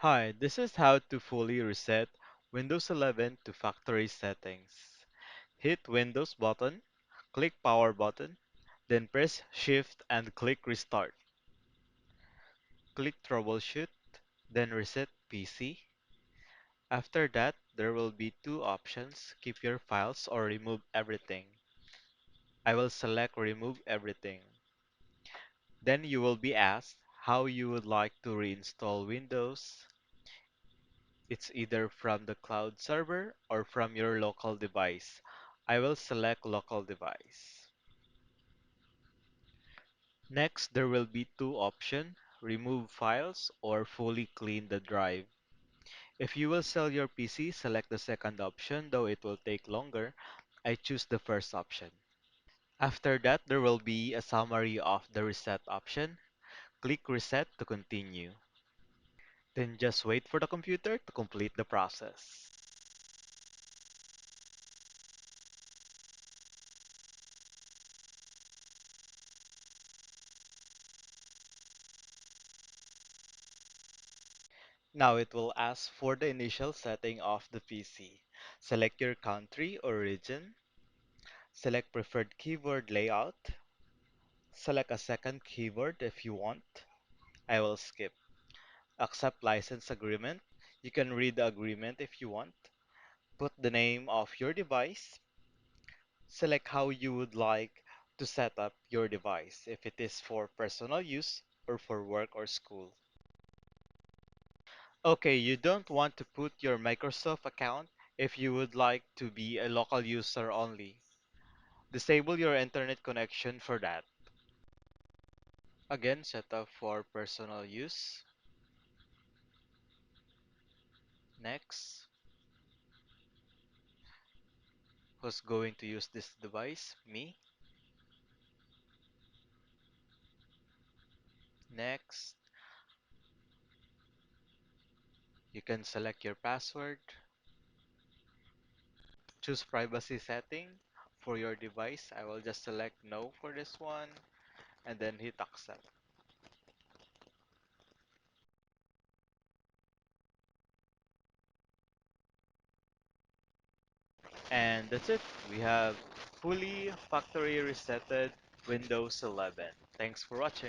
Hi, this is how to fully reset Windows 11 to factory settings. Hit Windows button, click Power button, then press Shift and click Restart. Click Troubleshoot, then Reset PC. After that, there will be two options, keep your files or remove everything. I will select Remove Everything. Then you will be asked how you would like to reinstall Windows. It's either from the cloud server or from your local device. I will select local device. Next, there will be two options, remove files or fully clean the drive. If you will sell your PC, select the second option, though it will take longer. I choose the first option. After that, there will be a summary of the reset option. Click reset to continue. Then just wait for the computer to complete the process. Now it will ask for the initial setting of the PC. Select your country or region. Select preferred keyboard layout. Select a second keyboard if you want. I will skip. Accept license agreement. You can read the agreement if you want. Put the name of your device. Select how you would like to set up your device, if it is for personal use or for work or school. Okay, you don't want to put your Microsoft account if you would like to be a local user only. Disable your internet connection for that. Again, set up for personal use. Next. Who's going to use this device? Me. Next. You can select your password. Choose privacy setting for your device. I will just select no for this one and then hit accept. And that's it. We have fully factory resetted Windows 11. Thanks for watching.